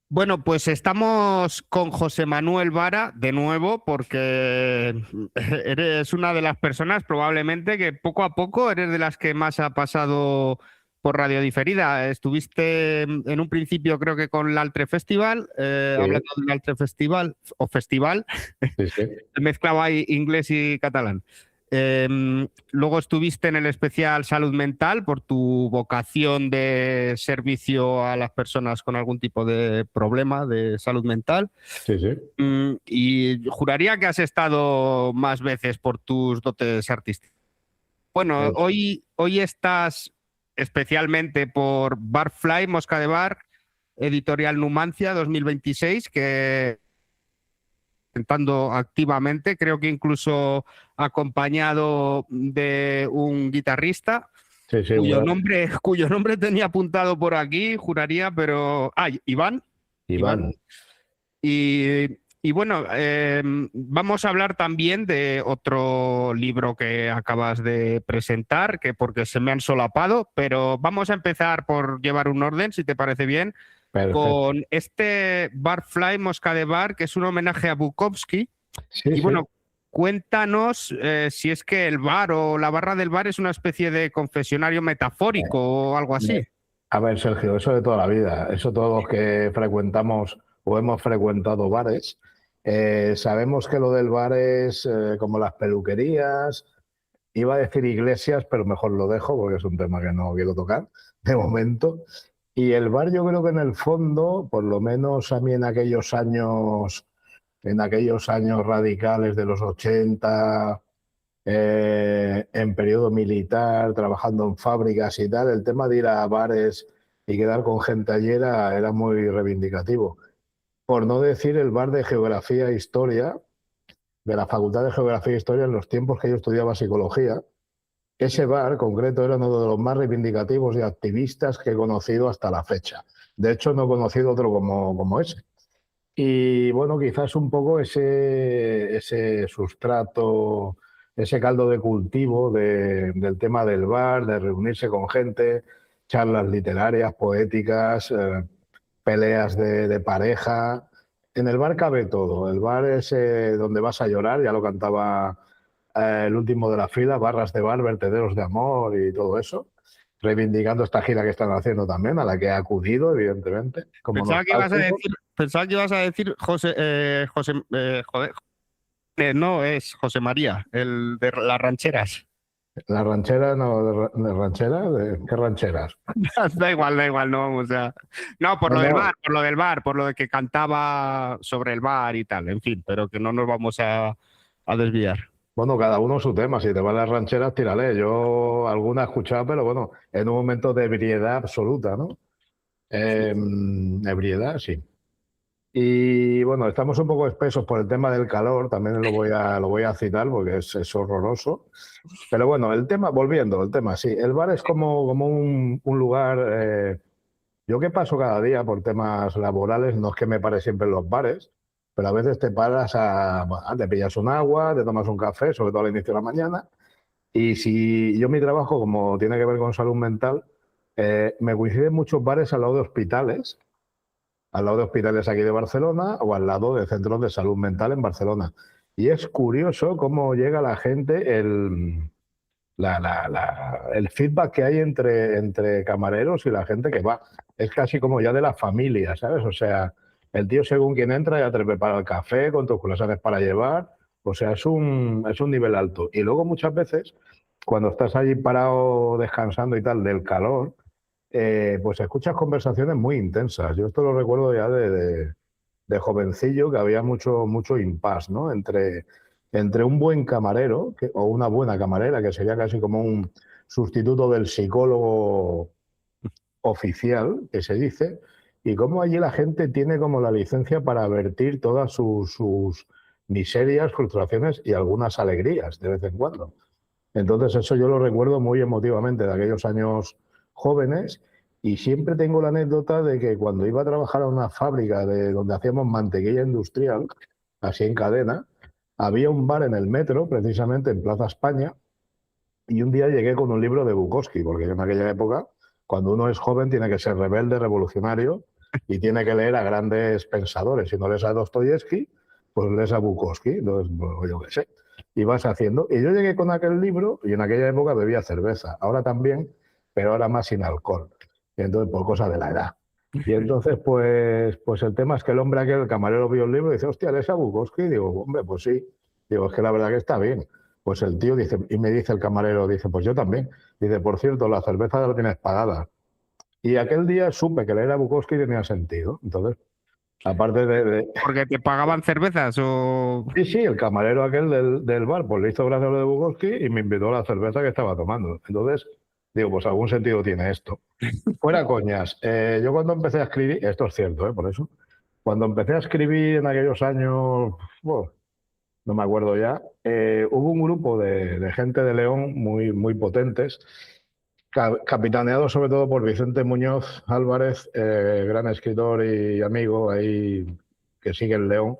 Bueno, pues estamos con José Manuel Vara de nuevo porque eres una de las personas probablemente que poco a poco eres de las que más ha pasado por radio diferida. Estuviste en un principio creo que con el Altre Festival, Sí, hablando del Altre Festival o Festival, sí, sí. mezclaba ahí inglés y catalán. Luego estuviste en el especial Salud Mental por tu vocación de servicio a las personas con algún tipo de problema de salud mental. Sí, sí. Y juraría que has estado más veces por tus dotes artísticas. Bueno, Es- hoy estás especialmente por Barfly, Mosca de Bar, editorial Numancia 2026, que presentando activamente, creo que incluso acompañado de un guitarrista sí, sí, cuyo nombre, cuyo nombre tenía apuntado por aquí, juraría, pero... Ah, Iván. Iván. Iván. Y bueno, vamos a hablar también de otro libro que acabas de presentar, que porque se me han solapado, pero vamos a empezar por llevar un orden, si te parece bien, Perfecto. con este Barfly Mosca de Bar, que es un homenaje a Bukowski. Sí, Y sí. bueno, cuéntanos si es que el bar o la barra del bar es una especie de confesionario metafórico o algo Me- así. A ver, Sergio, eso de toda la vida, eso todos los que frecuentamos o hemos frecuentado bares, sabemos que lo del bar es como las peluquerías, iba a decir iglesias, pero mejor lo dejo porque es un tema que no quiero tocar de momento. Y el bar yo creo que en el fondo, por lo menos a mí en aquellos años radicales de los 80, en periodo militar, trabajando en fábricas y tal, el tema de ir a bares y quedar con gente allí era muy reivindicativo. Por no decir el bar de Geografía e Historia, de la Facultad de Geografía e Historia en los tiempos que yo estudiaba psicología. Ese bar concreto era uno de los más reivindicativos y activistas que he conocido hasta la fecha. De hecho, no he conocido otro como ese. Y bueno, quizás un poco ese sustrato, ese caldo de cultivo del tema del bar, de reunirse con gente, charlas literarias, poéticas, peleas de pareja. En el bar cabe todo. El bar es donde vas a llorar, ya lo cantaba el último de la fila, barras de bar, vertederos de amor y todo eso, reivindicando esta gira que están haciendo también, a la que he acudido, evidentemente, como nostálgico. Pensaba que ibas a decir José, joder, no, es José María, el de las rancheras. La ranchera, no, de ranchera, ¿qué rancheras? Da igual, no, o sea, no, por No, lo del no, bar, por lo del bar, por lo de que cantaba sobre el bar y tal, en fin, pero que no nos vamos a desviar. bueno, cada uno su tema, si te van las rancheras, tírale. Yo alguna he escuchado, pero bueno, en un momento de ebriedad absoluta, ¿no? Ebriedad, sí. Y bueno, estamos un poco espesos por el tema del calor, también lo voy a citar porque es horroroso. Pero bueno, el tema, volviendo al tema, sí, el bar es como un lugar, yo que paso cada día por temas laborales, no es que me pare siempre en los bares, pero a veces te paras te pillas un agua, te tomas un café, sobre todo al inicio de la mañana, y si yo mi trabajo, como tiene que ver con salud mental, me coinciden muchos bares al lado de hospitales aquí de Barcelona o al lado de centros de salud mental en Barcelona. Y es curioso cómo llega la gente, el feedback que hay entre camareros y la gente que va. Es casi como ya de la familia, ¿sabes? O sea, el tío según quien entra ya te prepara el café con tus croissants para llevar. O sea, es un nivel alto. Y luego muchas veces, cuando estás allí parado descansando y tal del calor, pues escuchas conversaciones muy intensas. Yo esto lo recuerdo ya de jovencillo, que había mucho impasse, ¿no? Entre un buen camarero o una buena camarera, que sería casi como un sustituto del psicólogo oficial, que se dice, y cómo allí la gente tiene como la licencia para vertir todas sus miserias, frustraciones y algunas alegrías de vez en cuando. Entonces eso yo lo recuerdo muy emotivamente de aquellos años jóvenes y siempre tengo la anécdota de que cuando iba a trabajar a una fábrica de donde hacíamos mantequilla industrial, así en cadena, había un bar en el metro, precisamente en Plaza España, y un día llegué con un libro de Bukowski, porque yo en aquella época, cuando uno es joven, tiene que ser rebelde, revolucionario, y tiene que leer a grandes pensadores. Si no lees a Dostoyevsky, pues lees a Bukowski, entonces, pues, yo qué sé. Y vas haciendo. Y yo llegué con aquel libro y en aquella época bebía cerveza. Ahora también, pero ahora más sin alcohol. Y entonces, por cosa de la edad. Y entonces, pues el tema es que el hombre aquel, el camarero, vio el libro y dice, hostia, ¿lees a Bukowski? Y digo, hombre, pues sí. Digo, es que la verdad que está bien. Pues el tío dice, y me dice el camarero, dice, pues yo también. Dice, por cierto, la cerveza ya la tienes pagada. Y aquel día supe que leer a Bukowski tenía sentido. Entonces, aparte Porque te pagaban cervezas o... Sí, sí, el camarero aquel del bar, pues le hizo gracia lo de Bukowski y me invitó a la cerveza que estaba tomando. Entonces, digo, pues algún sentido tiene esto. Fuera coñas, yo cuando empecé a escribir, esto es cierto, por eso, cuando empecé a escribir en aquellos años, bueno, no me acuerdo ya, hubo un grupo de gente de León muy, muy potentes, capitaneado sobre todo por Vicente Muñoz Álvarez, gran escritor y amigo ahí que sigue en León.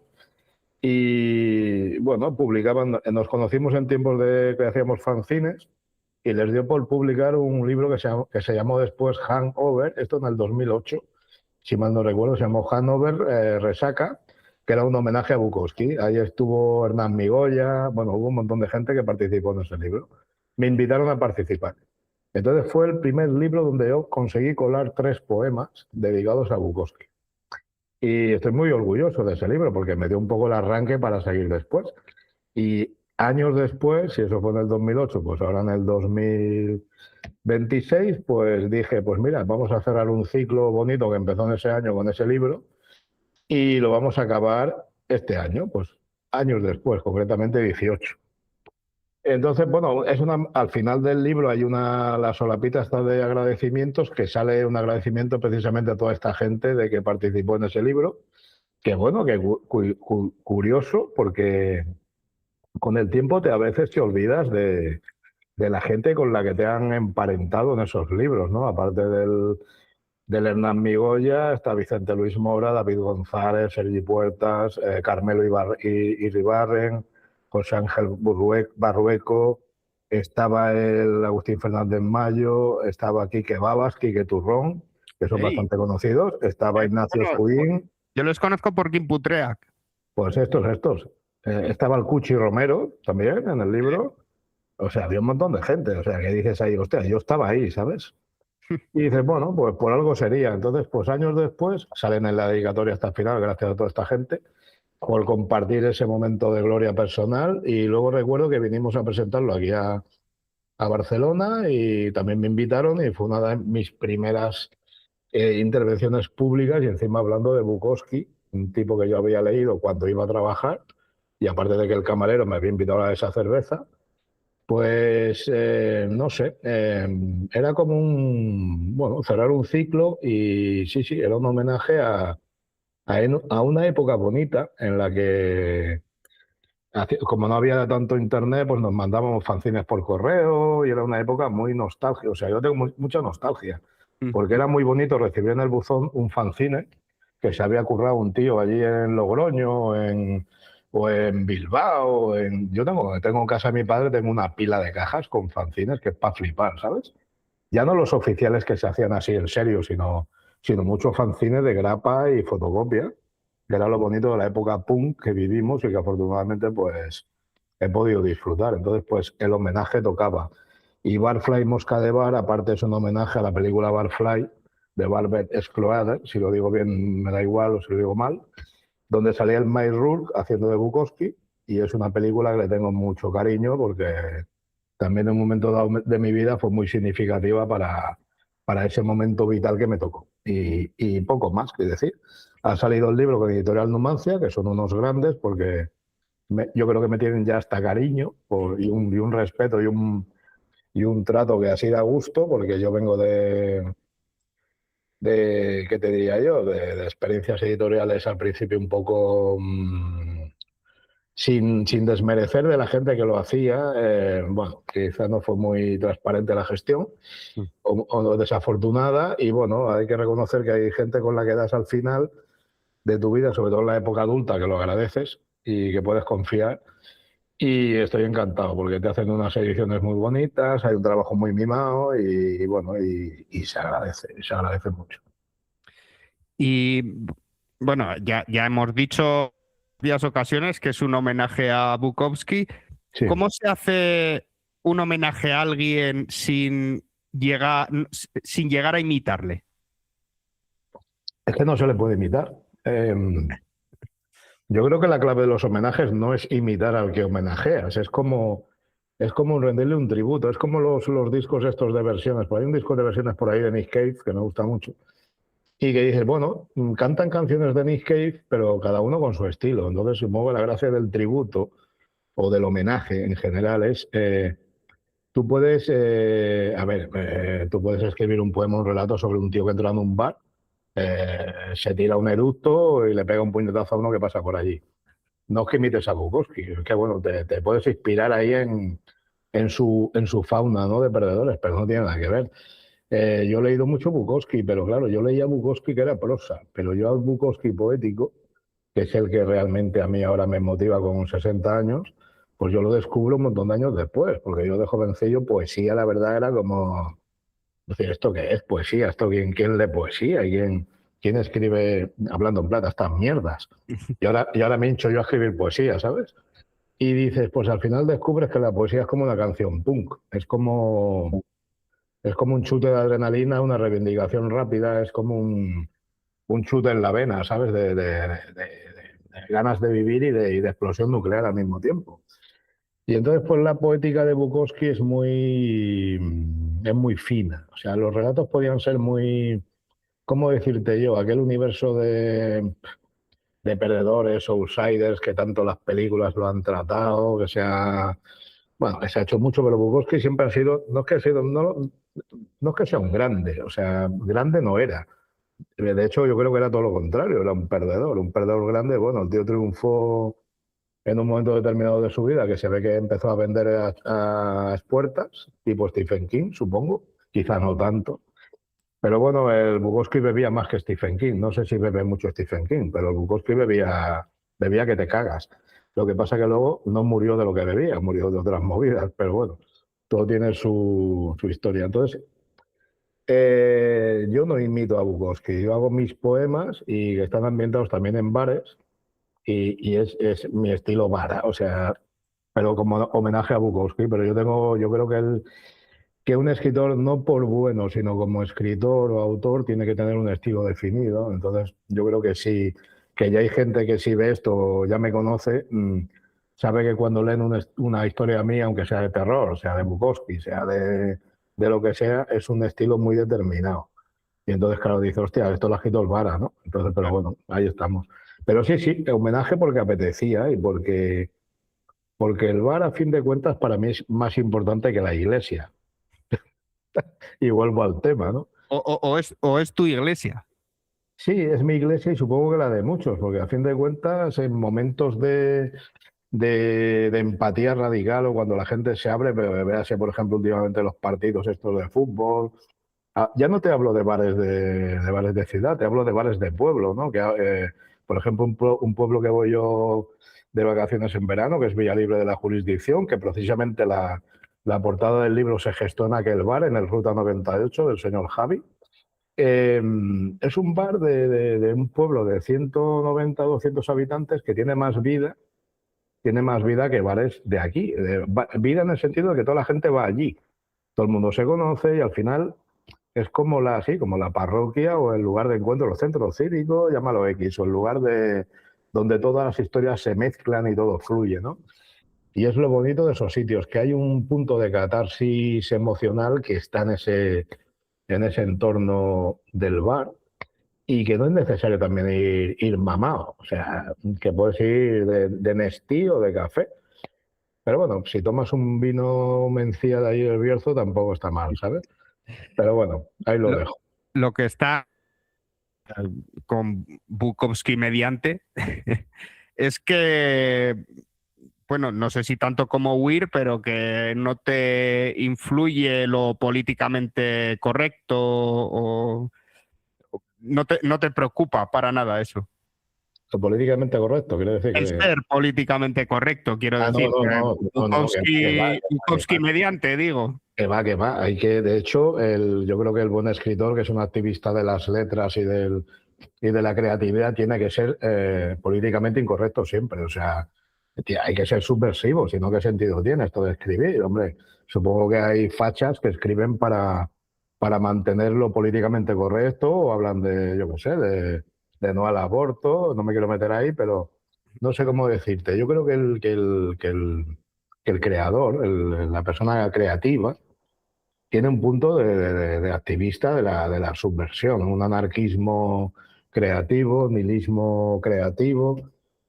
Y bueno, publicaban, nos conocimos en tiempos de que hacíamos fanzines y les dio por publicar un libro que se llamó después Hangover, esto en el 2008, si mal no recuerdo, se llamó Hangover Resaca, que era un homenaje a Bukowski. Ahí estuvo Hernán Migoya, bueno, hubo un montón de gente que participó en ese libro. Me invitaron a participar. Entonces fue el primer libro donde yo conseguí colar 3 poemas dedicados a Bukowski. Y estoy muy orgulloso de ese libro porque me dio un poco el arranque para seguir después. Y años después, si eso fue en el 2008, pues ahora en el 2026, pues dije, pues mira, vamos a cerrar un ciclo bonito que empezó en ese año con ese libro y lo vamos a acabar este año, pues años después, concretamente 18. Entonces, bueno, al final del libro hay la solapita está de agradecimientos, que sale un agradecimiento precisamente a toda esta gente de que participó en ese libro. Que bueno, que curioso, porque con el tiempo a veces te olvidas de la gente con la que te han emparentado en esos libros, ¿no? Aparte del Hernán Migoya, está Vicente Luis Mora, David González, Sergi Puertas, Carmelo Iribarren, José Ángel Barrueco, estaba el Agustín Fernández Mayo, estaba Quique Babas, Quique Turrón, que son Ey, bastante conocidos, estaba Ignacio bueno, Fuín. yo los conozco por Kim Putreak. Pues estos. Estaba el Cuchi Romero también en el libro. O sea, había un montón de gente. O sea, que dices ahí, hostia, yo estaba ahí, ¿sabes? Y dices, bueno, pues por algo sería. Entonces, pues años después, salen en la dedicatoria hasta el final, gracias a toda esta gente, por compartir ese momento de gloria personal. Y luego recuerdo que vinimos a presentarlo aquí a Barcelona y también me invitaron y fue una de mis primeras intervenciones públicas y encima hablando de Bukowski, un tipo que yo había leído cuando iba a trabajar y aparte de que el camarero me había invitado a esa cerveza, pues no sé, era como bueno, cerrar un ciclo y sí, sí, era un homenaje a una época bonita en la que, como no había tanto internet, pues nos mandábamos fanzines por correo y era una época muy nostálgica, o sea, yo tengo mucha nostalgia porque era muy bonito recibir en el buzón un fanzine que se había currado un tío allí en Logroño o en Bilbao. Yo tengo en casa de mi padre, tengo una pila de cajas con fanzines que es para flipar, ¿sabes? Ya no los oficiales que se hacían así en serio, sino muchos fanzines de grapa y fotocopia, que era lo bonito de la época punk que vivimos y que afortunadamente pues he podido disfrutar. Entonces pues el homenaje tocaba. Y Barfly Mosca de Bar, aparte es un homenaje a la película Barfly de Barbet Explorer, si lo digo bien me da igual o si lo digo mal, donde salía el Mike Rourke haciendo de Bukowski y es una película que le tengo mucho cariño porque también en un momento dado de mi vida fue muy significativa para ese momento vital que me tocó. Y poco más que decir. Ha salido el libro con Editorial Numancia, que son unos grandes porque yo creo que me tienen ya hasta cariño y un respeto y un trato que así da gusto, porque yo vengo ¿qué te diría yo? De experiencias editoriales al principio un poco sin desmerecer de la gente que lo hacía. Bueno, quizá no fue muy transparente la gestión o desafortunada y bueno, hay que reconocer que hay gente con la que das al final de tu vida, sobre todo en la época adulta, que lo agradeces y que puedes confiar. Y estoy encantado porque te hacen unas ediciones muy bonitas, hay un trabajo muy mimado y bueno, y se agradece mucho. Y bueno, ya hemos dicho en varias ocasiones que es un homenaje a Bukowski. Sí, ¿Cómo se hace un homenaje a alguien sin llegar a imitarle? es que no se le puede imitar. Yo creo que la clave de los homenajes no es imitar al que homenajeas, es como rendirle un tributo, es como los discos estos de versiones. Hay un disco de versiones por ahí de Nick Cave que me gusta mucho y que dices, bueno, cantan canciones de Nick Cave, pero cada uno con su estilo. Entonces, supongo que la gracia del tributo o del homenaje en general es, tú puedes, tú puedes escribir un poema, un relato sobre un tío que entra en un bar, se tira un eructo y le pega un puñetazo a uno que pasa por allí. No es que imites a Bukowski, es que bueno, te puedes inspirar ahí en su fauna, ¿no? De perdedores, pero no tiene nada que ver. Yo he leído mucho Bukowski, pero claro, yo leía Bukowski que era prosa, pero yo al Bukowski poético, que es el que realmente a mí ahora me motiva con 60 años, pues yo lo descubro un montón de años después, porque yo de jovencillo poesía, la verdad, era como, decir, ¿esto qué es poesía? ¿Esto quién lee poesía? ¿Y quién escribe, hablando en plata, estas mierdas? Y ahora me hincho yo a escribir poesía, ¿sabes? Y dices, pues al final descubres que la poesía es como una canción punk, es como un chute de adrenalina, una reivindicación rápida, es como un chute en la vena, ¿sabes? De ganas de vivir y de explosión nuclear al mismo tiempo. Y entonces, pues la poética de Bukowski es muy fina. O sea, los relatos podían ser muy, ¿cómo decirte yo? Aquel universo de perdedores, outsiders, que tanto las películas lo han tratado, bueno, que se ha hecho mucho, pero Bukowski siempre ha sido, no es que sea un grande, o sea, grande no era. De hecho, yo creo que era todo lo contrario, era un perdedor grande. Bueno, el tío triunfó en un momento determinado de su vida que se ve que empezó a vender a expuertas, tipo Stephen King, supongo, quizá no tanto. Pero bueno, el Bukowski bebía más que Stephen King. No sé si bebe mucho Stephen King, pero el Bukowski bebía que te cagas. Lo que pasa que luego no murió de lo que bebía, murió de otras movidas, pero bueno, todo tiene su historia. Entonces, yo no imito a Bukowski, yo hago mis poemas y están ambientados también en bares y es mi estilo vara, o sea, pero como homenaje a Bukowski, pero yo creo que un escritor no por bueno, sino como escritor o autor tiene que tener un estilo definido. Entonces, yo creo que sí, que ya hay gente que si ve esto ya me conoce, sabe que cuando leen una historia mía, aunque sea de terror, sea de Bukowski, sea de lo que sea, es un estilo muy determinado. Y entonces, claro, dice, hostia, esto lo ha escrito el Vara, ¿no? Entonces, pero bueno, ahí estamos. Pero sí, sí, homenaje porque apetecía y porque el bar, a fin de cuentas, para mí es más importante que la iglesia. Y vuelvo al tema, ¿no? ¿O es tu iglesia? Sí, es mi iglesia y supongo que la de muchos, porque a fin de cuentas, en momentos de empatía radical o cuando la gente se abre, pero véase, por ejemplo, últimamente los partidos estos de fútbol. Ya no te hablo de de bares de ciudad, te hablo de bares de pueblo, ¿no? Por ejemplo, un pueblo que voy yo de vacaciones en verano, que es Villalibre de la Jurisdicción, que precisamente la portada del libro se gestó en aquel bar, en el Ruta 98 del señor Javi. Es un bar de un pueblo de 190 o 200 habitantes que tiene más vida que bares de aquí. Vida en el sentido de que toda la gente va allí. Todo el mundo se conoce y al final es como como la parroquia o el lugar de encuentro, los centros cívicos, llámalo X, o el lugar donde todas las historias se mezclan y todo fluye, ¿no? Y es lo bonito de esos sitios, que hay un punto de catarsis emocional que está en ese entorno del bar y que no es necesario también ir mamado, o sea, que puedes ir de Nestí o de café. Pero bueno, si tomas un vino Mencía de ahí del Bierzo tampoco está mal, ¿sabes? Pero bueno, ahí lo Lo, dejo. lo que está con Bukowski mediante es que, bueno, no sé si tanto como Weir, pero que no te influye lo políticamente correcto o no te preocupa para nada eso. Lo políticamente correcto, quiere decir El que... ser políticamente correcto, quiero Ah, decir, no, Bukowski mediante, digo. que va. Hay que, de hecho, yo creo que el buen escritor, que es un activista de las letras y y de la creatividad tiene que ser políticamente incorrecto siempre. O sea, hay que ser subversivo, si no, ¿qué sentido tiene esto de escribir? Hombre, supongo que hay fachas que escriben para mantenerlo políticamente correcto o hablan de, yo qué sé, de no al aborto, no me quiero meter ahí, pero no sé cómo decirte. Yo creo que el creador, la persona creativa, tiene un punto de activista de la subversión, un anarquismo creativo, nihilismo creativo,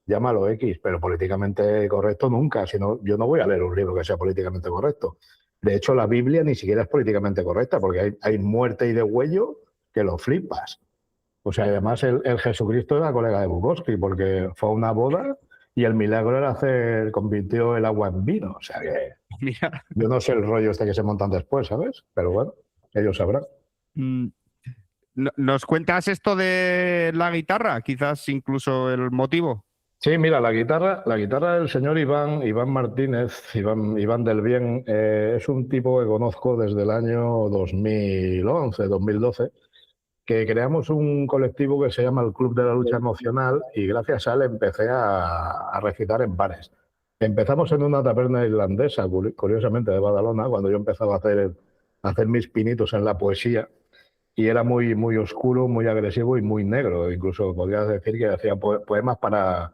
llámalo X, pero políticamente correcto nunca. Si no, yo no voy a leer un libro que sea políticamente correcto. De hecho, la Biblia ni siquiera es políticamente correcta, porque hay muerte y degüello que lo flipas. O sea, además el Jesucristo era colega de Bukowski, porque fue a una boda y el milagro era convirtió el agua en vino. O sea que Mira, yo no sé el rollo este que se montan después, ¿sabes? Pero bueno, ellos sabrán. mm, ¿nos cuentas esto de la guitarra? Quizás incluso el motivo. Sí, mira, la guitarra del señor Iván Martínez, Iván del Bien, es un tipo que conozco desde el año 2011, 2012, que creamos un colectivo que se llama el Club de la Lucha Emocional y gracias a él empecé a recitar en bares. Empezamos en una taberna irlandesa, curiosamente de Badalona, cuando yo empezaba a hacer mis pinitos en la poesía y era muy, muy oscuro, muy agresivo y muy negro. Incluso podrías decir que hacía poemas para,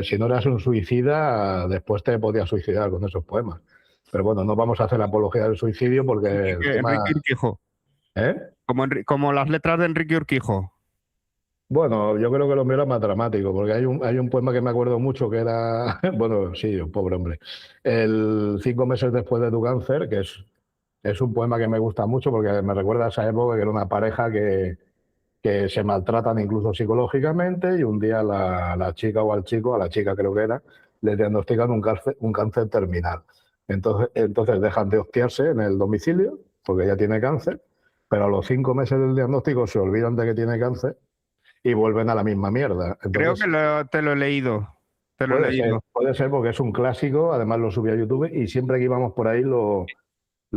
si no eras un suicida, después te podías suicidar con esos poemas. Pero bueno, no vamos a hacer apología del suicidio porque el Enrique tema... Urquijo. ¿Eh? Como las letras de Enrique Urquijo. Bueno, yo creo que lo mío era más dramático, porque hay un poema que me acuerdo mucho que era, bueno, sí, un pobre hombre, el 5 meses después de tu cáncer, que es un poema que me gusta mucho porque me recuerda a esa época que era una pareja que se maltratan incluso psicológicamente y un día la chica o al chico, a la chica creo que era, le diagnostican un cáncer terminal. Entonces dejan de hostiarse en el domicilio porque ya tiene cáncer, pero a los 5 meses del diagnóstico se olvidan de que tiene cáncer y vuelven a la misma mierda. Creo que Entonces, te lo he leído. Te lo he puede ser, leído. puede ser porque es un clásico, además lo subí a YouTube y siempre que íbamos por ahí lo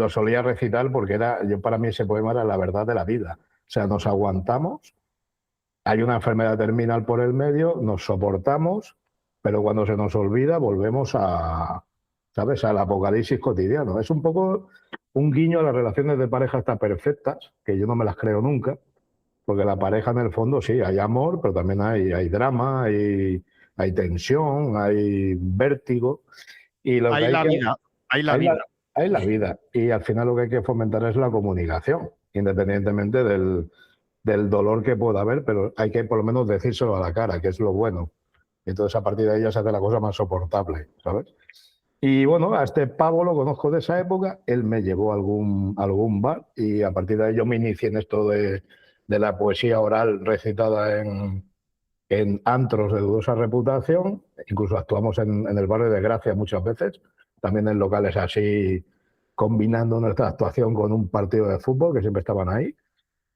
solía recitar porque para mí ese poema era la verdad de la vida. O sea, nos aguantamos, hay una enfermedad terminal por el medio, nos soportamos, pero cuando se nos olvida volvemos ¿sabes?, al apocalipsis cotidiano. Es un poco un guiño a las relaciones de pareja hasta perfectas, que yo no me las creo nunca, porque la pareja en el fondo sí, hay amor, pero también hay drama, hay tensión, hay vértigo. Y lo que Hay hay la que... vida. Hay la Hay la, vida. hay la vida. Y al final lo que hay que fomentar es la comunicación, independientemente del dolor que pueda haber, pero hay que por lo menos decírselo a la cara, que es lo bueno. Entonces a partir de ahí ya se hace la cosa más soportable, ¿sabes? Y bueno, a este pavo lo conozco de esa época, él me llevó a algún bar y a partir de ahí yo me inicié en esto de la poesía oral recitada en antros de dudosa reputación, incluso actuamos en el barrio de Gracia muchas veces, también en locales así, combinando nuestra actuación con un partido de fútbol, que siempre estaban ahí,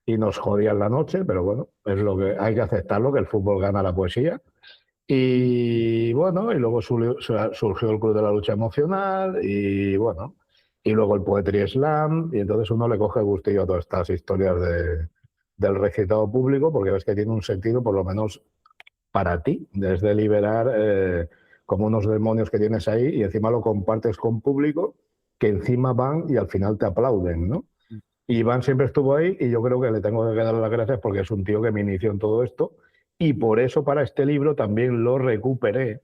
y nos jodían la noche, pero bueno, es lo que hay que aceptarlo, que el fútbol gana la poesía. Y bueno, y luego surgió el Club de la Lucha Emocional y bueno, y luego el Poetry Slam y entonces uno le coge gustillo a todas estas historias del recitado público porque ves que tiene un sentido por lo menos para ti, desde liberar como unos demonios que tienes ahí y encima lo compartes con público que encima van y al final te aplauden, ¿no? Y Iván siempre estuvo ahí y yo creo que le tengo que dar las gracias porque es un tío que me inició en todo esto y por eso para este libro también lo recuperé,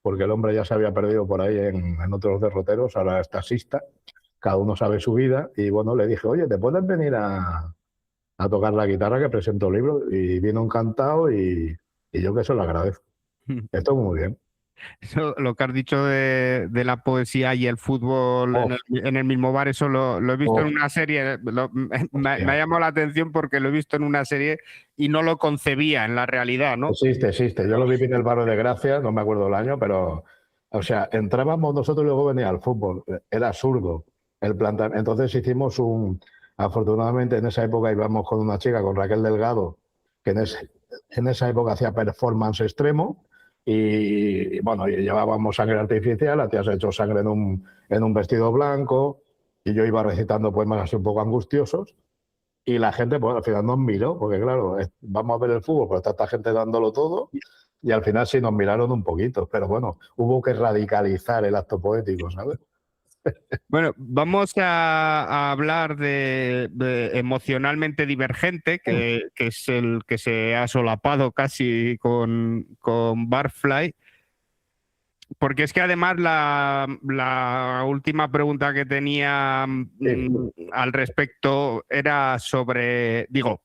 porque el hombre ya se había perdido por ahí en otros derroteros, ahora es taxista, cada uno sabe su vida y bueno, le dije, oye, ¿te puedes venir a tocar la guitarra que presento el libro? Y vino encantado y yo que se lo agradezco. Esto muy bien. Eso, lo que has dicho de la poesía y el fútbol Oh, en el mismo bar, eso lo he visto oh, en una serie. Me ha hostia. llamado la atención porque lo he visto en una serie y no lo concebía en la realidad, ¿no? Existe. Yo lo viví en el barrio de Gracia, no me acuerdo el año, pero, o sea, entrábamos nosotros y luego venía el fútbol. Era absurdo el planteamiento. Entonces afortunadamente en esa época íbamos con una chica, con Raquel Delgado, que en esa época hacía performance extremo y, bueno, y llevábamos sangre artificial, la tía se echó sangre en un vestido blanco y yo iba recitando poemas así un poco angustiosos. Y la gente, pues al final nos miró, porque claro, vamos a ver el fútbol, pero está esta gente dándolo todo, y al final sí nos miraron un poquito, pero bueno, hubo que radicalizar el acto poético, ¿sabes? Bueno, vamos a hablar de emocionalmente divergente, que es el que se ha solapado casi con Barfly, porque es que además la última pregunta que tenía Sí, al respecto era sobre, digo,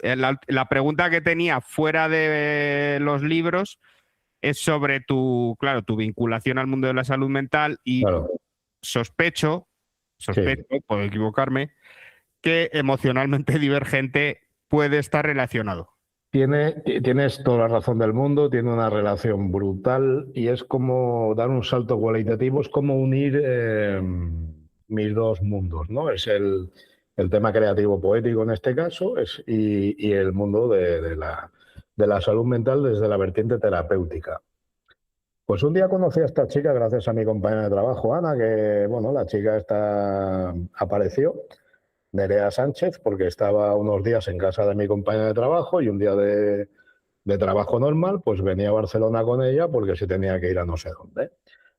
la pregunta que tenía fuera de los libros es sobre claro, tu vinculación al mundo de la salud mental y claro, sospecho, sí. puedo equivocarme, que emocionalmente divergente puede estar relacionado. Tienes toda la razón del mundo, tiene una relación brutal y es como dar un salto cualitativo, es como unir mis dos mundos, ¿no? Es el tema creativo poético en este caso y el mundo de la salud mental desde la vertiente terapéutica. Pues un día conocí a esta chica gracias a mi compañera de trabajo, Ana, que, bueno, la chica esta apareció, Nerea Sánchez, porque estaba unos días en casa de mi compañera de trabajo y un día de trabajo normal, pues venía a Barcelona con ella porque se tenía que ir a no sé dónde.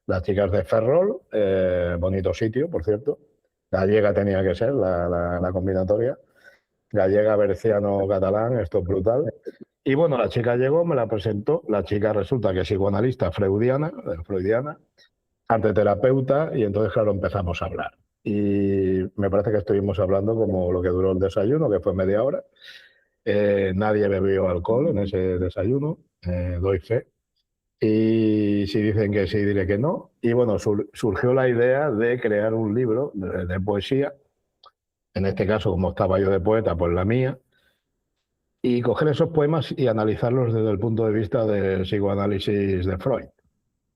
Las chicas de Ferrol, bonito sitio, por cierto. Gallega tenía que ser la combinatoria. Gallega, berciano, catalán, esto es brutal. Y bueno, la chica llegó, me la presentó. La chica resulta que es psicoanalista freudiana, arteterapeuta, y entonces, claro, empezamos a hablar. Y me parece que estuvimos hablando como lo que duró el desayuno, que fue media hora. Nadie bebió alcohol en ese desayuno, doy fe. Y si dicen que sí, diré que no. Y bueno, surgió la idea de crear un libro de poesía, en este caso, como estaba yo de poeta, pues la mía, y coger esos poemas y analizarlos desde el punto de vista del psicoanálisis de Freud.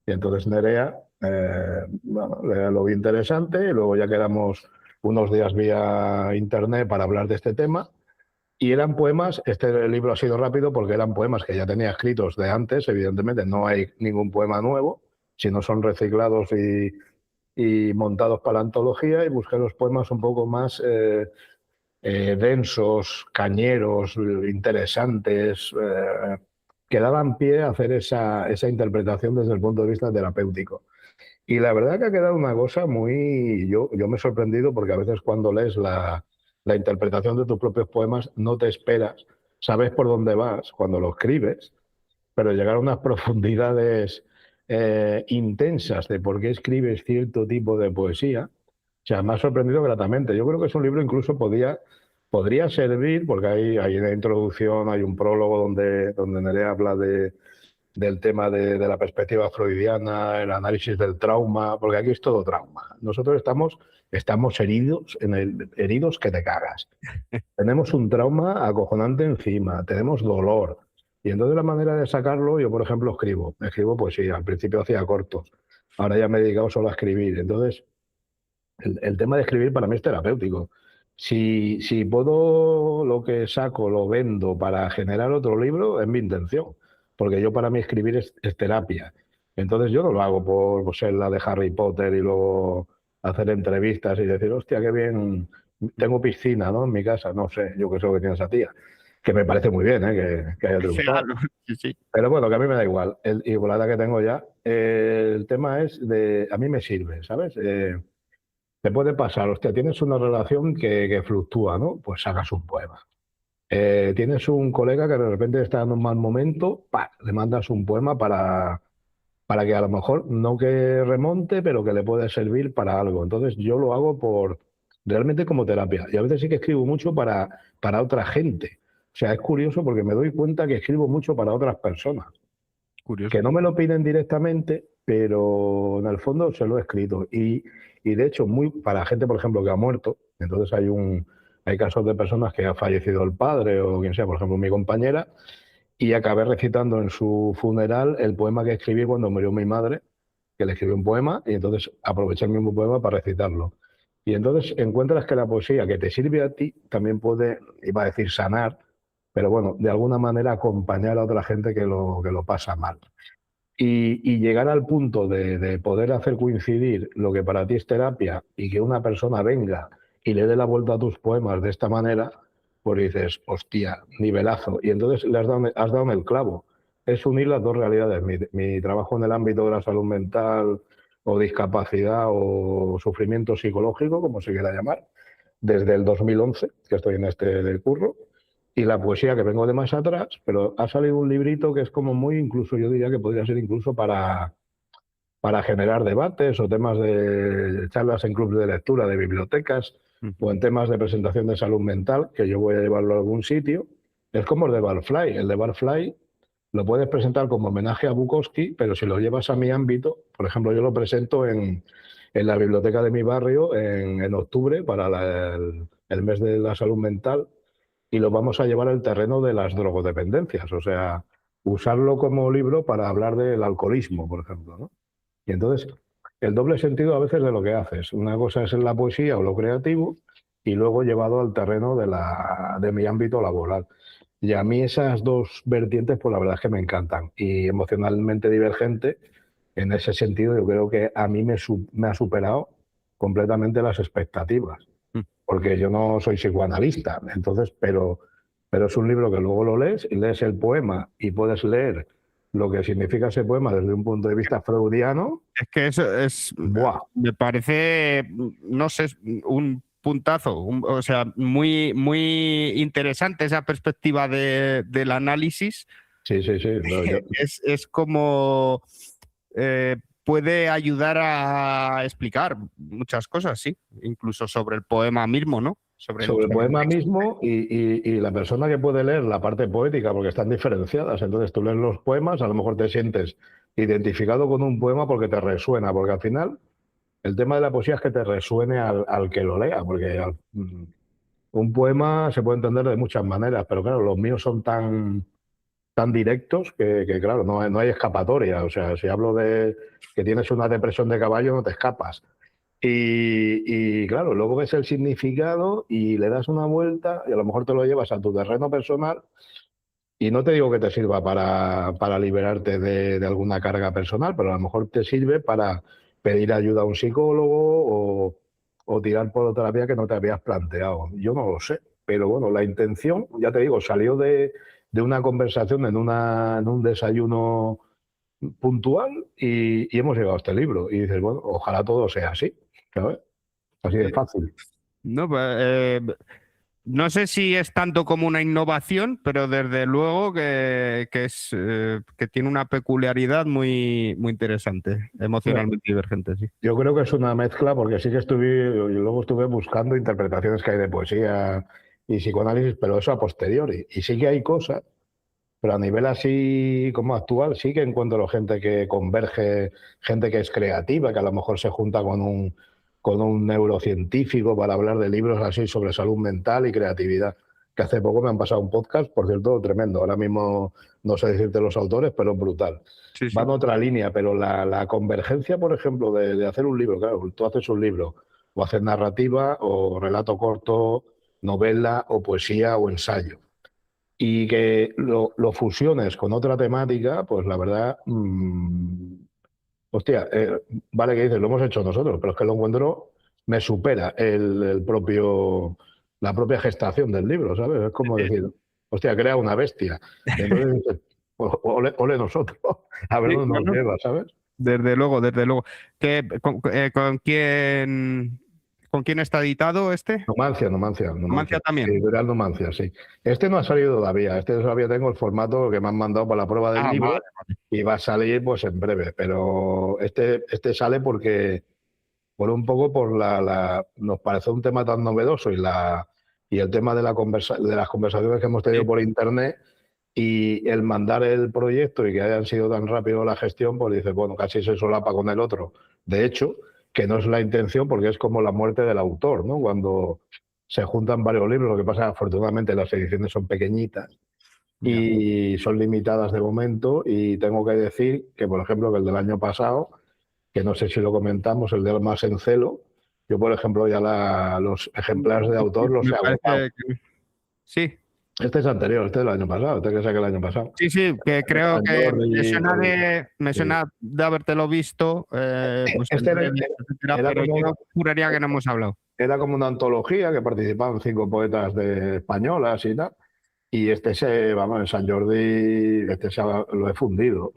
Y entonces Nerea, bueno, lo vi interesante y luego ya quedamos unos días vía internet para hablar de este tema. Y eran poemas, este libro ha sido rápido porque eran poemas que ya tenía escritos de antes, evidentemente no hay ningún poema nuevo, sino son reciclados y montados para la antología y busqué los poemas un poco más densos, cañeros, interesantes, que daban pie a hacer esa interpretación desde el punto de vista terapéutico. Y la verdad que ha quedado una cosa muy... Yo me he sorprendido porque a veces cuando lees la interpretación de tus propios poemas no te esperas, sabes por dónde vas cuando lo escribes, pero llegar a unas profundidades intensas de por qué escribes cierto tipo de poesía, o sea, me ha sorprendido gratamente. Yo creo que es un libro incluso podría servir, porque hay una introducción, hay un prólogo donde Nerea habla del tema de la perspectiva freudiana, el análisis del trauma, porque aquí es todo trauma. Nosotros estamos heridos, heridos que te cagas. Tenemos un trauma acojonante encima, tenemos dolor. Y entonces la manera de sacarlo, yo por ejemplo escribo poesía, al principio hacía cortos, ahora ya me he dedicado solo a escribir. Entonces el tema de escribir para mí es terapéutico. Si puedo, lo que saco lo vendo para generar otro libro, es mi intención. Porque yo para mí escribir es terapia. Entonces yo no lo hago por ser la de Harry Potter y luego hacer entrevistas y decir, hostia, qué bien, tengo piscina, ¿no? En mi casa, no sé, yo qué sé lo que tiene esa tía. Que me parece muy bien, ¿eh? Que haya triunfado. Claro, sí, sí. Pero bueno, que a mí me da igual. Y con la edad que tengo ya, el tema es a mí me sirve, ¿sabes? Te puede pasar, hostia, tienes una relación que fluctúa, ¿no? Pues sacas un poema. Tienes un colega que de repente está en un mal momento, ¡pa! Le mandas un poema para que a lo mejor no que remonte, pero que le puede servir para algo. Entonces yo lo hago realmente como terapia. Y a veces sí que escribo mucho para otra gente. O sea, es curioso porque me doy cuenta que escribo mucho para otras personas Curioso. que no me lo piden directamente, pero en el fondo se lo he escrito. Y de hecho, para gente, por ejemplo, que ha muerto, entonces hay casos de personas que ha fallecido el padre o quien sea, por ejemplo, mi compañera, y acabé recitando en su funeral el poema que escribí cuando murió mi madre, que le escribí un poema, y entonces aproveché el mismo poema para recitarlo. Y entonces encuentras que la poesía que te sirve a ti también puede, iba a decir sanar, pero bueno, de alguna manera acompañar a otra gente que lo pasa mal. Y llegar al punto de poder hacer coincidir lo que para ti es terapia y que una persona venga y le dé la vuelta a tus poemas de esta manera, pues dices, hostia, nivelazo. Y entonces has dado en el clavo. Es unir las dos realidades. Mi trabajo en el ámbito de la salud mental o discapacidad o sufrimiento psicológico, como se quiera llamar, desde el 2011, que estoy en este del curro, y la poesía que vengo de más atrás, pero ha salido un librito que es como muy, incluso yo diría que podría ser incluso para generar debates o temas de charlas en clubes de lectura, de bibliotecas o en temas de presentación de salud mental, que yo voy a llevarlo a algún sitio. Es como el de Barfly. El de Barfly lo puedes presentar como homenaje a Bukowski, pero si lo llevas a mi ámbito, por ejemplo, yo lo presento en la biblioteca de mi barrio en octubre para el mes de la salud mental y lo vamos a llevar al terreno de las drogodependencias, o sea, usarlo como libro para hablar del alcoholismo, por ejemplo, ¿no? Y entonces, el doble sentido a veces de lo que haces. Una cosa es en la poesía o lo creativo y luego llevado al terreno de mi ámbito laboral. Y a mí esas dos vertientes, pues la verdad es que me encantan. Y emocionalmente divergente, en ese sentido, yo creo que a mí me ha superado completamente las expectativas. Porque yo no soy psicoanalista, entonces, pero es un libro que luego lo lees y lees el poema y puedes leer lo que significa ese poema desde un punto de vista freudiano. Es que eso es, ¡buah! me parece, no sé, un puntazo, o sea, muy, muy interesante esa perspectiva del análisis. Sí, sí, sí. Es como puede ayudar a explicar muchas cosas, sí, incluso sobre el poema mismo, ¿no? Sobre el sobre poema texto. mismo y la persona que puede leer la parte poética, porque están diferenciadas. Entonces tú lees los poemas, a lo mejor te sientes identificado con un poema porque te resuena, porque al final el tema de la poesía es que te resuene al que lo lea, porque un poema se puede entender de muchas maneras, pero claro, los míos son tan directos que, claro, no hay escapatoria. O sea, si hablo de que tienes una depresión de caballo, no te escapas. Y claro, luego ves el significado y le das una vuelta y a lo mejor te lo llevas a tu terreno personal y no te digo que te sirva para liberarte de alguna carga personal, pero a lo mejor te sirve para pedir ayuda a un psicólogo o tirar por otra vía que no te habías planteado. Yo no lo sé, pero bueno, la intención, ya te digo, salió de una conversación en un desayuno puntual y hemos llegado a este libro. Y dices, bueno, ojalá todo sea así, ¿sabes? Así de fácil. No, pues, no sé si es tanto como una innovación, pero desde luego que es que tiene una peculiaridad muy, muy interesante, emocionalmente divergente, sí. Yo creo que es una mezcla porque sí que y luego estuve buscando interpretaciones que hay de poesía y psicoanálisis, pero eso a posteriori. Y sí que hay cosas, pero a nivel así como actual sí que encuentro gente que converge, gente que es creativa, que a lo mejor se junta con un neurocientífico para hablar de libros así sobre salud mental y creatividad. Que hace poco me han pasado un podcast, por cierto, tremendo. Ahora mismo no sé decirte los autores, pero brutal. Sí, sí. Va en otra línea, pero la convergencia, por ejemplo, de hacer un libro, claro, tú haces un libro, o haces narrativa, o relato corto, novela, o poesía, o ensayo y que lo fusiones con otra temática, pues la verdad, hostia, vale que dices, lo hemos hecho nosotros, pero es que lo encuentro, me supera la propia gestación del libro, ¿sabes? Es como decir, hostia, crea una bestia. Y entonces dices, pues, ole nosotros, a ver Sí, dónde nos bueno, lleva, ¿sabes? desde luego, desde luego. ¿Con quién está editado este? Numancia. Numancia también. Editorial Numancia, sí. Este no ha salido todavía. Este todavía tengo el formato que me han mandado para la prueba del Ah, libro vale. y va a salir pues en breve. Pero este sale porque, por un poco por nos parece un tema tan novedoso y el tema de de las conversaciones que hemos tenido Sí. por internet y el mandar el proyecto y que hayan sido tan rápido la gestión, pues dices, bueno, casi se solapa con el otro. De hecho, que no es la intención porque es como la muerte del autor, ¿no? Cuando se juntan varios libros, lo que pasa, afortunadamente, las ediciones son pequeñitas Ya. y son limitadas de momento y tengo que decir que, por ejemplo, que el del año pasado, que no sé si lo comentamos, el de Almas en Celo, yo, por ejemplo, ya los ejemplares de autor los Me he agotado. parece que sí. Este es anterior, este es del año pasado, este que saqué el año pasado. Sí, sí, que creo que Jordi, me sí. suena de habértelo visto, pues en Este redes, etcétera, era pero yo como juraría que no hemos hablado. era como una antología que participaban 5 poetas españolas y tal. Y vamos, en San Jordi, lo he fundido.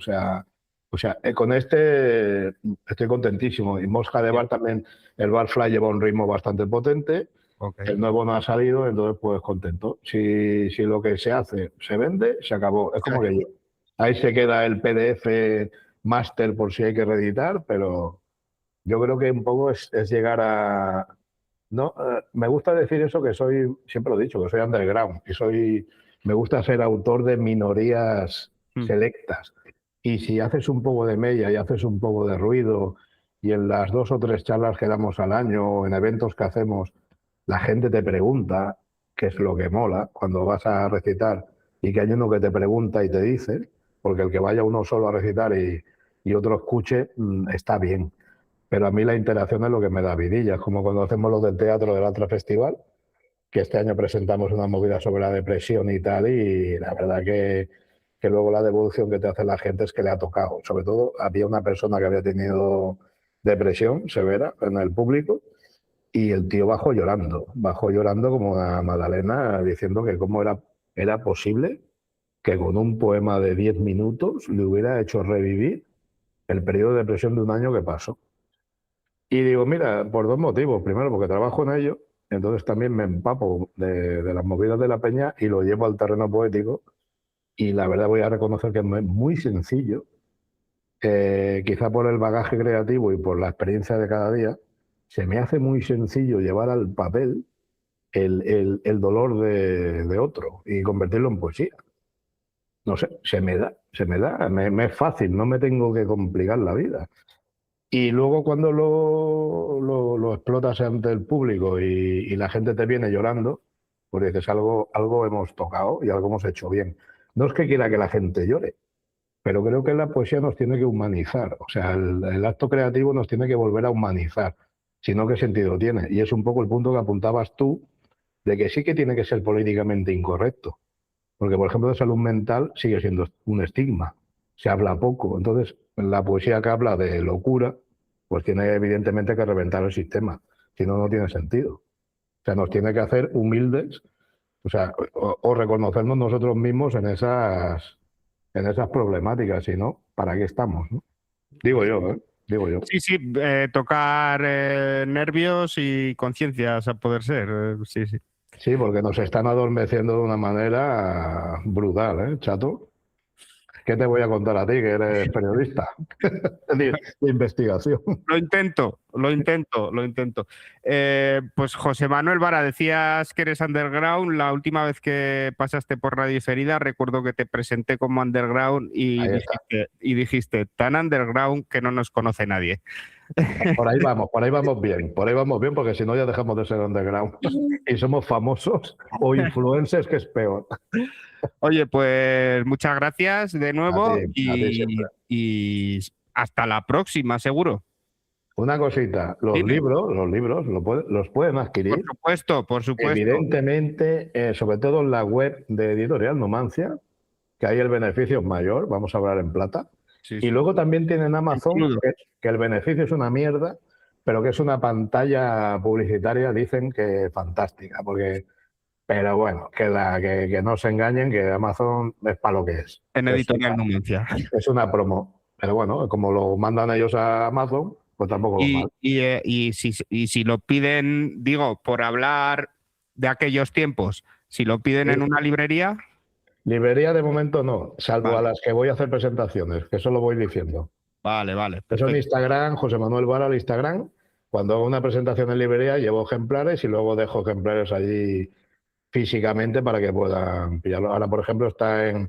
Con este estoy contentísimo. Y Mosca de Bar también, el Barfly lleva un ritmo bastante potente. Ok. El nuevo no ha salido, entonces pues contento. Si lo que se hace se vende, se acabó. Es como que yo. Ahí se queda el PDF máster por si hay que reeditar, pero yo creo que un poco es llegar a... No, me gusta decir eso que soy, siempre lo he dicho, que soy underground me gusta ser autor de minorías Mm. selectas. Y si haces un poco de mella y haces un poco de ruido y en las 2 o 3 charlas que damos al año o en eventos que hacemos, la gente te pregunta qué es lo que mola cuando vas a recitar y que hay uno que te pregunta y te dice, porque el que vaya uno solo a recitar y otro escuche, está bien. Pero a mí la interacción es lo que me da vidilla. Es como cuando hacemos los del teatro del Altra Festival, que este año presentamos una movida sobre la depresión y tal, y la verdad que luego la devolución que te hace la gente es que le ha tocado. Sobre todo, había una persona que había tenido depresión severa en el público y el tío bajó llorando como una magdalena, diciendo que cómo era posible que con un poema de 10 minutos le hubiera hecho revivir el periodo de depresión de un año que pasó. Y digo, mira, por 2 motivos. Primero, porque trabajo en ello, entonces también me empapo de las movidas de la peña y lo llevo al terreno poético. Y la verdad voy a reconocer que es muy sencillo, quizá por el bagaje creativo y por la experiencia de cada día, se me hace muy sencillo llevar al papel el dolor de otro y convertirlo en poesía. No sé, me es fácil, no me tengo que complicar la vida. Y luego cuando lo explotas ante el público y la gente te viene llorando, pues dices, algo hemos tocado y algo hemos hecho bien. No es que quiera que la gente llore, pero creo que la poesía nos tiene que humanizar. O sea, el acto creativo nos tiene que volver a humanizar. Si no, ¿qué sentido tiene? Y es un poco el punto que apuntabas tú, de que sí que tiene que ser políticamente incorrecto. Porque, por ejemplo, de salud mental sigue siendo un estigma. Se habla poco. Entonces, la poesía que habla de locura, pues tiene evidentemente que reventar el sistema. Si no, no tiene sentido. O sea, nos tiene que hacer humildes, o sea, o reconocernos nosotros mismos en esas problemáticas. Si no, ¿para qué estamos? ¿No? Digo yo, ¿eh? Digo yo. Sí, sí, tocar nervios y conciencias a poder ser. Sí, sí. Sí, porque nos están adormeciendo de una manera brutal, ¿eh, chato? ¿Qué te voy a contar a ti, que eres periodista de investigación? Lo intento, lo intento, lo intento. Pues José Manuel Vara, decías que eres underground. La última vez que pasaste por Radio Diferida, recuerdo que te presenté como underground Ahí está. y dijiste, tan underground que no nos conoce nadie. Por ahí vamos bien, porque si no ya dejamos de ser underground y somos famosos o influencers, que es peor. Oye, pues muchas gracias de nuevo A ti siempre. y hasta la próxima, seguro. Una cosita, Dime. los libros los pueden Por adquirir, supuesto, por supuesto. evidentemente, sobre todo en la web de Editorial Numancia, que ahí el beneficio es mayor, vamos a hablar en plata. Sí, Y sí. luego también tienen Amazon, Includo. que el beneficio es una mierda, pero que es una pantalla publicitaria, dicen que fantástica, porque, pero bueno, que no se engañen, que Amazon es para lo que es. En Editorial Numancia. Es una promo. Pero bueno, como lo mandan ellos a Amazon, pues tampoco va mal. Y si lo piden, digo, por hablar de aquellos tiempos, si lo piden en una librería, Librería de momento no, salvo a vale, las que voy a hacer presentaciones, que eso lo voy diciendo. vale, Eso en perfecto. Instagram, José Manuel Vara, el Instagram. Cuando hago una presentación en librería, llevo ejemplares y luego dejo ejemplares allí físicamente para que puedan pillarlo. Ahora, por ejemplo, está en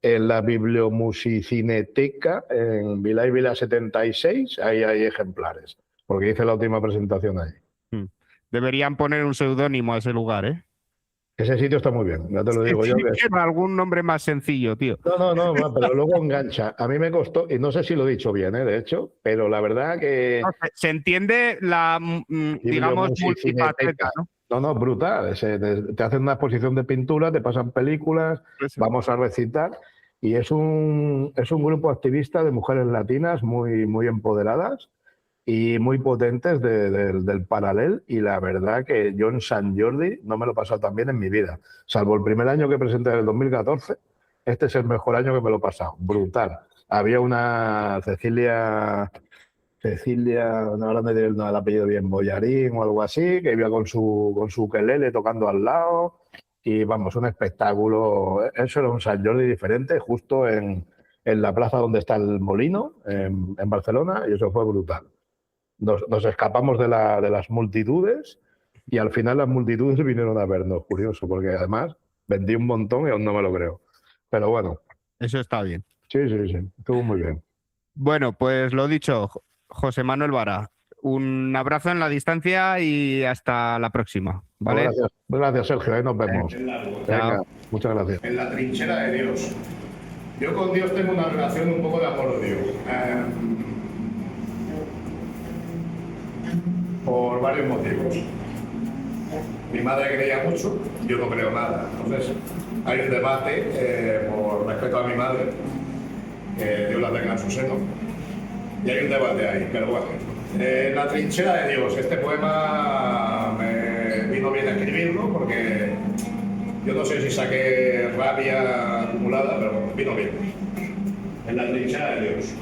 la Bibliomusicineteca, en Vila y Vila 76, ahí hay ejemplares, porque hice la última presentación ahí. Mm. Deberían poner un seudónimo a ese lugar, ¿eh? Ese sitio está muy bien, ya te lo digo yo. Sí, que algún nombre más sencillo, tío. No, pero luego engancha. A mí me costó, y no sé si lo he dicho bien, de hecho, pero la verdad que No, se entiende la, digamos, multifaceta, Bibliomusicineteca. ¿no? No, brutal. Te hacen una exposición de pintura, te pasan películas, Eso. vamos a recitar. Y es un grupo activista de mujeres latinas muy empoderadas y muy potentes del Paral·lel, y la verdad que yo en Sant Jordi no me lo he pasado tan bien en mi vida, salvo el primer año que presenté en el 2014. Este es el mejor año que me lo he pasado, brutal. Había una Cecilia, no, ahora me diré el apellido bien, Boyarín o algo así, que iba con su ukelele tocando al lado, y vamos, un espectáculo. Eso era un Sant Jordi diferente, justo en la plaza donde está el Molino, en Barcelona, y eso fue brutal. Nos escapamos de las multitudes, y al final las multitudes vinieron a vernos, curioso, porque además vendí un montón y aún no me lo creo. Pero bueno. Eso está bien. Sí, estuvo muy bien. Bueno, pues lo dicho, José Manuel Vara, un abrazo en la distancia y hasta la próxima, ¿vale? Gracias, Sergio, ahí nos vemos. Venga, muchas gracias. En la trinchera de Dios. Yo con Dios tengo una relación un poco de amor-odio. Por varios motivos. Mi madre creía mucho, yo no creo nada. Entonces, hay un debate por respeto a mi madre, que Dios la tenga en su seno, y hay un debate ahí, pero bueno. La trinchera de Dios, este poema me vino bien escribirlo porque yo no sé si saqué rabia acumulada, pero bueno, vino bien. En la trinchera de Dios.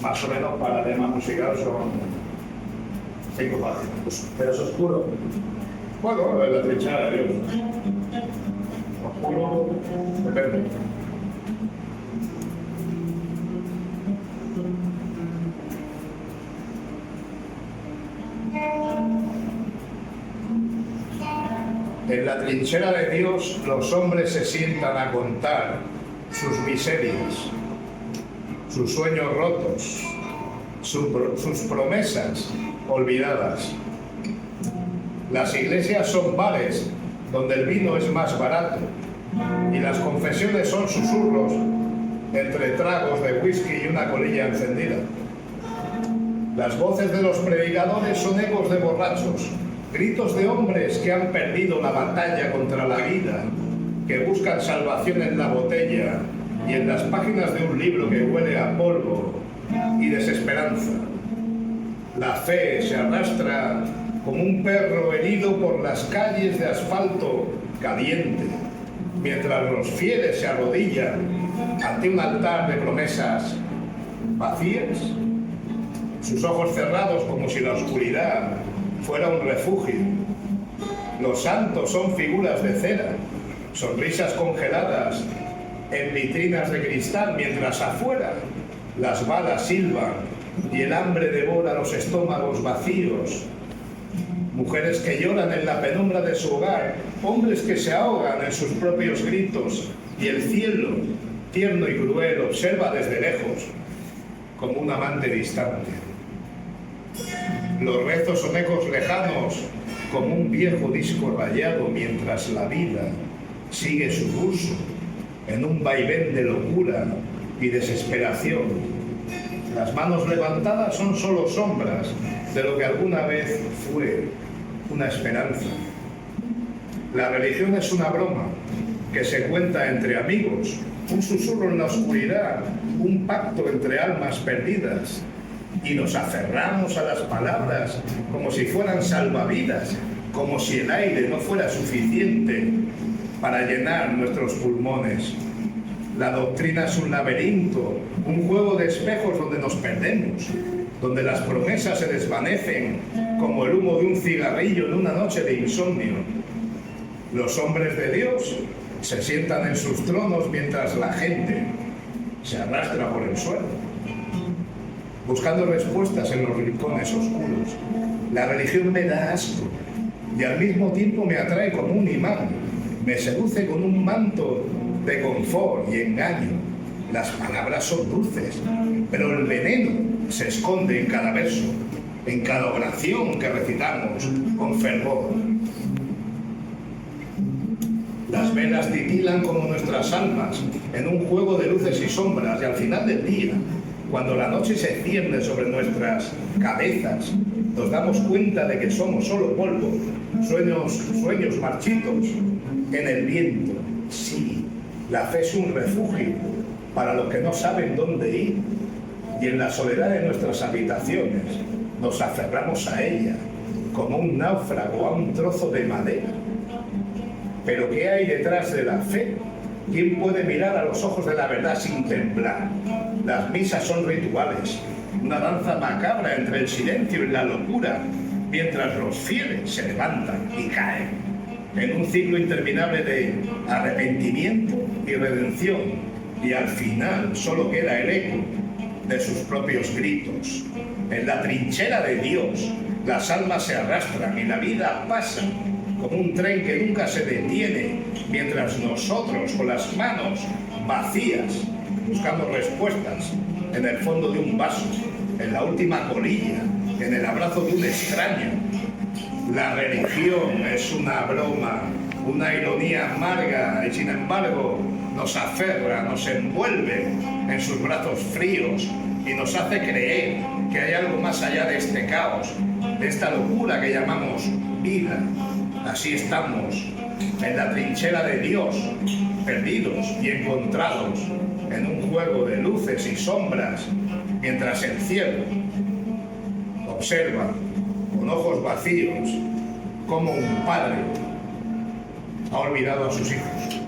Más o menos para temas musicales son 5 páginas. Pero es oscuro. Bueno, en la trinchera de Dios. Oscuro, depende. En la trinchera de Dios los hombres se sientan a contar sus miserias, sus sueños rotos, sus promesas olvidadas. Las iglesias son bares donde el vino es más barato y las confesiones son susurros entre tragos de whisky y una colilla encendida. Las voces de los predicadores son ecos de borrachos, gritos de hombres que han perdido la batalla contra la vida, que buscan salvación en la botella y en las páginas de un libro que huele a polvo y desesperanza. La fe se arrastra como un perro herido por las calles de asfalto caliente, mientras los fieles se arrodillan ante un altar de promesas vacías, sus ojos cerrados como si la oscuridad fuera un refugio. Los santos son figuras de cera, sonrisas congeladas en vitrinas de cristal, mientras afuera las balas silban y el hambre devora los estómagos vacíos. Mujeres que lloran en la penumbra de su hogar, hombres que se ahogan en sus propios gritos, y el cielo, tierno y cruel, observa desde lejos, como un amante distante. Los rezos son ecos lejanos, como un viejo disco rayado, mientras la vida sigue su curso en un vaivén de locura y desesperación. Las manos levantadas son solo sombras de lo que alguna vez fue una esperanza. La religión es una broma que se cuenta entre amigos, un susurro en la oscuridad, un pacto entre almas perdidas, y nos aferramos a las palabras como si fueran salvavidas, como si el aire no fuera suficiente para llenar nuestros pulmones. La doctrina es un laberinto, un juego de espejos donde nos perdemos, donde las promesas se desvanecen como el humo de un cigarrillo en una noche de insomnio. Los hombres de Dios se sientan en sus tronos mientras la gente se arrastra por el suelo, buscando respuestas en los rincones oscuros. La religión me da asco y al mismo tiempo me atrae como un imán, me seduce con un manto de confort y engaño. Las palabras son dulces, pero el veneno se esconde en cada verso, en cada oración que recitamos con fervor. Las velas titilan como nuestras almas en un juego de luces y sombras, y al final del día, cuando la noche se cierne sobre nuestras cabezas, nos damos cuenta de que somos solo polvo, sueños marchitos en el viento. Sí, la fe es un refugio para los que no saben dónde ir. y en la soledad de nuestras habitaciones nos aferramos a ella como un náufrago a un trozo de madera. Pero ¿qué hay detrás de la fe? ¿Quién puede mirar a los ojos de la verdad sin temblar? Las misas son rituales, una danza macabra entre el silencio y la locura, mientras los fieles se levantan y caen en un ciclo interminable de arrepentimiento y redención, y al final solo queda el eco de sus propios gritos. En la trinchera de Dios, las almas se arrastran y la vida pasa como un tren que nunca se detiene, mientras nosotros, con las manos vacías, buscamos respuestas en el fondo de un vaso, en la última colilla, en el abrazo de un extraño. La religión es una broma, una ironía amarga, y sin embargo nos aferra, nos envuelve en sus brazos fríos y nos hace creer que hay algo más allá de este caos, de esta locura que llamamos vida. Así estamos, en la trinchera de Dios, perdidos y encontrados en un juego de luces y sombras, mientras el cielo observa con ojos vacíos cómo un padre ha olvidado a sus hijos.